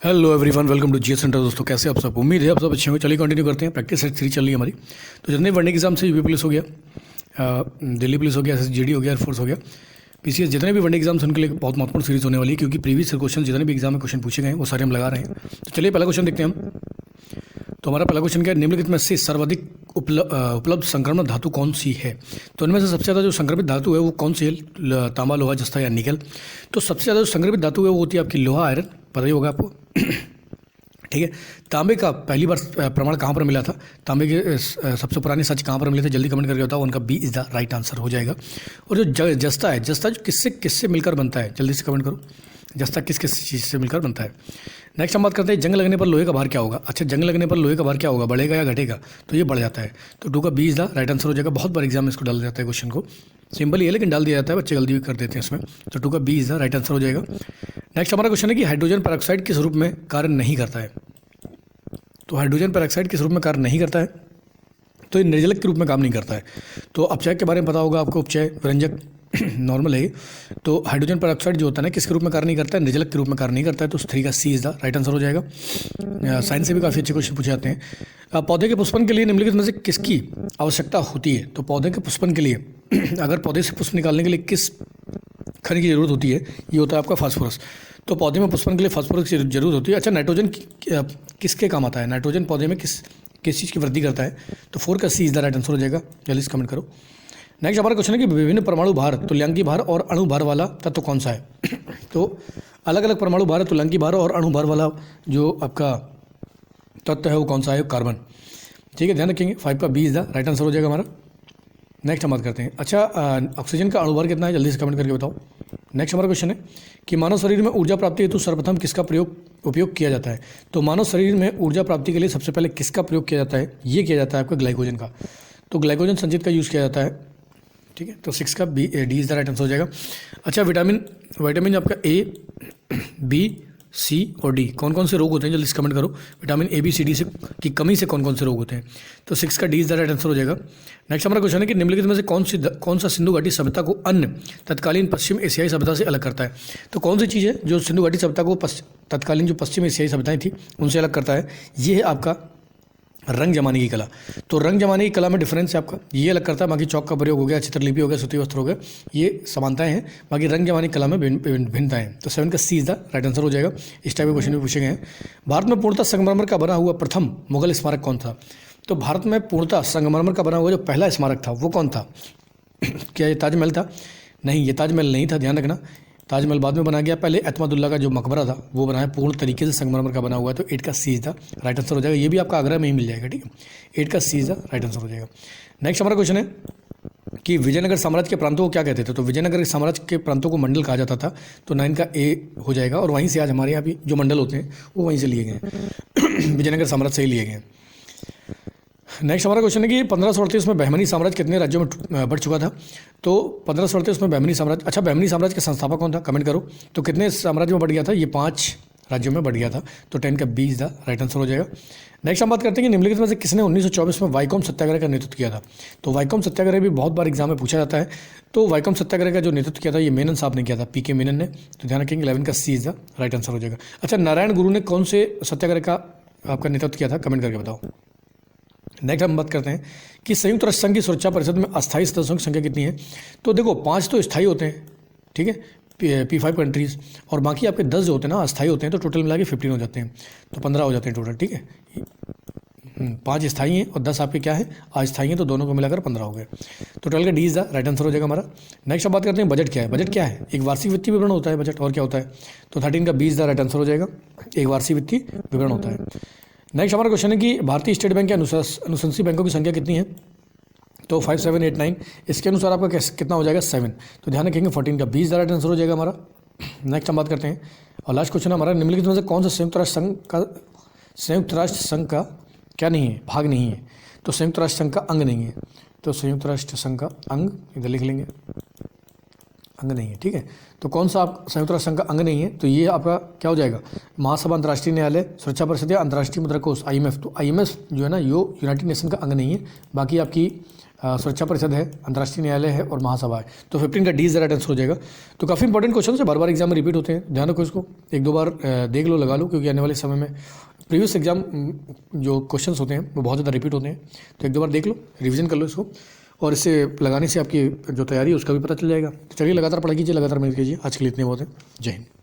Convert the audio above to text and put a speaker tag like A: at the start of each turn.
A: Hello everyone, welcome to GS centre. दोस्तों कैसे आप सब? उम्मीद है आप सब अच्छे होंगे। चलिए कंटिन्यू करते हैं। प्रैक्टिस सेट 3 चल रही है हमारी। तो जितने वन एग्जाम से यूपी पुलिस हो गया, दिल्ली पुलिस हो गया, एसएसजीडी हो गया, एयरफोर्स हो गया, पीसीएस, जितने भी वन एग्जाम्स उनके लिए बहुत महत्वपूर्ण सीरीज होने वाली है, क्योंकि प्रीवियस क्वेश्चन जितने भी एग्जाम में क्वेश्चन पूछे गए हैं वो सारे हम लगा रहे हैं। तो चलिए पहला क्वेश्चन देखते हैं हम। तो हमारा पहला क्वेश्चन क्या है? निम्नलिखित में से सर्वाधिक उपलब्ध संक्रमण धातु कौन सी है? तो इनमें से सबसे ज़्यादा जो संक्रमित धातु है वो कौन सी है? तांबा, लोहा, जस्ता या निकल। तो सबसे ज़्यादा जो संक्रमित धातु है वो होती है आपकी लोहा, आयरन। पता ही होगा आपको। ठीक है। तांबे का पहली बार प्रमाण कहाँ पर मिला था? तांबे के सबसे पुराने सच कहाँ पर मिले थे? जल्दी कमेंट करके बताओ। उनका B is the right answer हो जाएगा। और जो जस्ता है, जस्ता जो किससे किससे मिलकर बनता है? जल्दी से कमेंट करो। जस्ता किस किस चीज़ से मिलकर बनता है? नेक्स्ट हम बात करते हैं, जंग लगने पर लोहे का भार क्या होगा? अच्छा, जंग लगने पर लोहे का भार क्या होगा? बढ़ेगा या घटेगा? तो ये बढ़ जाता है। तो 2 का B is the right answer हो जाएगा। बहुत बार एग्जाम में इसको डाल जाता है क्वेश्चन को। सिंपल ही है लेकिन डाल दिया जाता है, बच्चे जल्दी भी कर देते हैं इसमें। तो 2 का B is the right answer हो जाएगा। नेक्स्ट हमारा क्वेश्चन है कि हाइड्रोजन पेरोक्साइड किस रूप में कार्य नहीं करता है? तो हाइड्रोजन पेरोक्साइड किस रूप में कार्य नहीं करता है? तो ये निर्जलक के रूप में काम नहीं करता है। तो अपचय के बारे में पता होगा आपको। अपचय व्यंजक नॉर्मल है। तो हाइड्रोजन पेरोक्साइड जो होता है ना, किसके रूप में कार्य नहीं करता है? निर्जलक के रूप में कार्य नहीं करता है। तो 3 का सी इज़ द राइट आंसर हो जाएगा। साइंस से भी काफ़ी अच्छे क्वेश्चन पूछे जाते हैं। पौधे के पुष्पन के लिए निम्नलिखित में से किसकी आवश्यकता होती है? तो पौधे के पुष्पन के लिए अगर पौधे से पुष्प निकालने के लिए किस खनिज की जरूरत होती है? ये होता है आपका फास्फोरस। तो पौधे में पुष्पन के लिए फास्फोरस की जरूरत होती है। अच्छा, नाइट्रोजन किसके काम आता है? नाइट्रोजन पौधे में किस चीज़ की वृद्धि करता है? तो 4 का सी इज़ द राइट आंसर हो जाएगा। जल्दी से कमेंट करो। नेक्स्ट हमारा क्वेश्चन है कि विभिन्न परमाणु भार, तुल्यांकी भार और अणु भार वाला तत्व कौन सा है? तो अलग अलग परमाणु भार, तुल्यांकी भार और अणु भार वाला जो आपका तत्व है वो कौन सा है? कार्बन। ठीक है, ध्यान रखेंगे। 5 का B is the right answer हो जाएगा हमारा। नेक्स्ट हम बात करते हैं। अच्छा, ऑक्सीजन का अणुभार कितना है? जल्दी से कमेंट करके बताओ। नेक्स्ट हमारा क्वेश्चन है कि मानव शरीर में ऊर्जा प्राप्ति हेतु सर्वप्रथम किसका उपयोग किया जाता है? तो मानव शरीर में ऊर्जा प्राप्ति के लिए सबसे पहले किसका प्रयोग किया जाता है? ये किया जाता है आपका ग्लाइकोजन का। तो ग्लाइकोजन संचित का यूज़ किया जाता है। ठीक है, तो 6 का D is the right answer हो जाएगा। अच्छा, विटामिन आपका ए, बी, सी और डी कौन कौन से रोग होते हैं? जल्दी से कमेंट करो। Vitamin A, B, C, D से की कमी से कौन कौन से रोग होते हैं? तो 6 का D is the right answer हो जाएगा। नेक्स्ट हमारा क्वेश्चन है कि निम्नलिखित में से कौन सा सिंधु घाटी सभ्यता को अन्य तत्कालीन पश्चिम एशियाई सभ्यता से अलग करता है? तो कौन सी चीज़ है जो सिंधु घाटी सभ्यता को तत्कालीन जो पश्चिम एशियाई सभ्यताएं थी उनसे अलग करता है? ये है आपका रंग जमाने की कला। तो रंग जमाने की कला में डिफरेंस है आपका, ये अलग करता है। बाकी चौक का प्रयोग हो गया, चित्रलिपि हो गया, सूती वस्त्र हो गया, ये समानताएं हैं। बाकी रंग जमाने की कला में भिन्नताएं हैं। तो 7 का सी इज़ द राइट आंसर हो जाएगा। इस टाइप के क्वेश्चन भी पूछे गए हैं। भारत में पूर्णतः संगमरमर का बना हुआ प्रथम मुगल स्मारक कौन था? तो भारत में पूर्णतः संगमरमर का बना हुआ जो पहला स्मारक था वो कौन था? क्या ये ताजमहल था? नहीं, ये ताजमहल नहीं था, ध्यान रखना। ताजमहल बाद में बना गया। पहले एतमादुल्ला का जो मकबरा था वो बना है पूर्ण तरीके से संगमरमर का बना हुआ है। तो 8 का सी इज़ द राइट आंसर हो जाएगा। ये भी आपका आगरा में ही मिल जाएगा। ठीक है, 8 का सी इज़ द राइट आंसर हो जाएगा। नेक्स्ट हमारा क्वेश्चन है कि विजयनगर साम्राज्य के प्रांतों को क्या कहते थे? तो विजयनगर साम्राज्य के प्रांतों को मंडल कहा जाता था। तो 9 का ए हो जाएगा। और वहीं से आज हमारे यहाँ भी जो मंडल होते हैं वो वहीं से लिए गए हैं। विजयनगर साम्राज्य से ही लिए गए हैं। नेक्स्ट हमारा क्वेश्चन है कि 1538 में बहमनी साम्राज्य कितने राज्यों में बढ़ चुका था? तो 1538 में बहमनी साम्राज्य, अच्छा बहमनी साम्राज्य का संस्थापक कौन था? कमेंट करो। तो कितने साम्राज्यों में बढ़ गया था? ये 5 राज्यों में बढ़ गया था। तो 10 का B is the right answer हो जाएगा। नेक्स्ट हम बात करते हैं कि निम्नलिखित में से किसने 1924 में वाइकोम सत्याग्रह का नेतृत्व किया था? तो वाइकोम सत्याग्रह भी बहुत बार एग्जाम में पूछा जाता है। तो वाइकोम सत्याग्रह का जो नेतृत्व किया था ये मेनन साहब ने किया था, पी के मेनन ने। तो ध्यान रखेंगे 11 का सी इज़ द राइट आंसर हो जाएगा। अच्छा, नारायण गुरु ने कौन से सत्याग्रह का आपका नेतृत्व किया था? कमेंट करके बताओ। नेक्स्ट हम बात करते हैं कि संयुक्त राष्ट्र संघ की सुरक्षा परिषद में अस्थायी सदस्यों की संख्या कितनी है? तो देखो 5 तो स्थायी होते हैं, ठीक है, P5 कंट्रीज़, और बाकी आपके 10 जो होते हैं ना अस्थायी होते हैं। तो टोटल मिला के 15 हो जाते हैं। तो 15 हो जाते हैं टोटल। ठीक है, 5 स्थायी हैं और 10 आपके क्या है? अस्थायी हैं। तो दोनों को मिलाकर 15 हो गए। तो टोटल का D is the right answer हो जाएगा हमारा। नेक्स्ट हम बात करते हैं बजट क्या है? बजट क्या है? एक वार्षिक वित्तीय विवरण होता है बजट, और क्या होता है? तो 13 का B is the right answer हो जाएगा। एक वार्षिक वित्तीय विवरण होता है। नेक्स्ट हमारा क्वेश्चन है कि भारतीय स्टेट बैंक के अनुशंसी बैंकों की संख्या कितनी है? तो 5, 7, 8, 9। इसके अनुसार आपका कितना हो जाएगा? 7। तो ध्यान रखेंगे 14 का B is the right answer हो जाएगा हमारा। नेक्स्ट हम बात करते हैं और लास्ट क्वेश्चन हमारा, निम्नलिखित में से कौन सा संयुक्त राष्ट्र संघ का क्या नहीं है? भाग नहीं है। तो संयुक्त राष्ट्र संघ का अंग नहीं है। तो संयुक्त राष्ट्र संघ का अंग इधर लिख लेंगे, अंग नहीं है। ठीक है, तो कौन सा आप संयुक्त राष्ट्र संघ का अंग नहीं है? तो ये आपका क्या हो जाएगा? महासभा, अंतर्राष्ट्रीय न्यायालय, सुरक्षा परिषद या अंतर्राष्ट्रीय मुद्रा कोष, IMF। तो IMF जो है ना यो यूनाइटेड नेशन का अंग नहीं है। बाकी आपकी सुरक्षा परिषद है, अंतर्राष्ट्रीय न्यायालय है और महासभा है। तो 15 का D is the right answer हो जाएगा। तो काफ़ी इंपॉर्टेंट क्वेश्चन है, बार बार एग्जाम में रिपीट होते हैं, ध्यान रखो इसको, एक दो बार देख लो, लगा लो, क्योंकि आने वाले समय में प्रीवियस एग्जाम जो क्वेश्चंस होते हैं वो बहुत ज़्यादा रिपीट होते हैं। तो एक दो बार देख लो, रिवीजन कर लो इसको, और इससे लगाने से आपकी जो तैयारी है उसका भी पता चल जाएगा। तो चलिए लगातार पढ़ाई कीजिए, लगातार मेहनत कीजिए। आज के लिए इतने बहुत है। जय हिंद।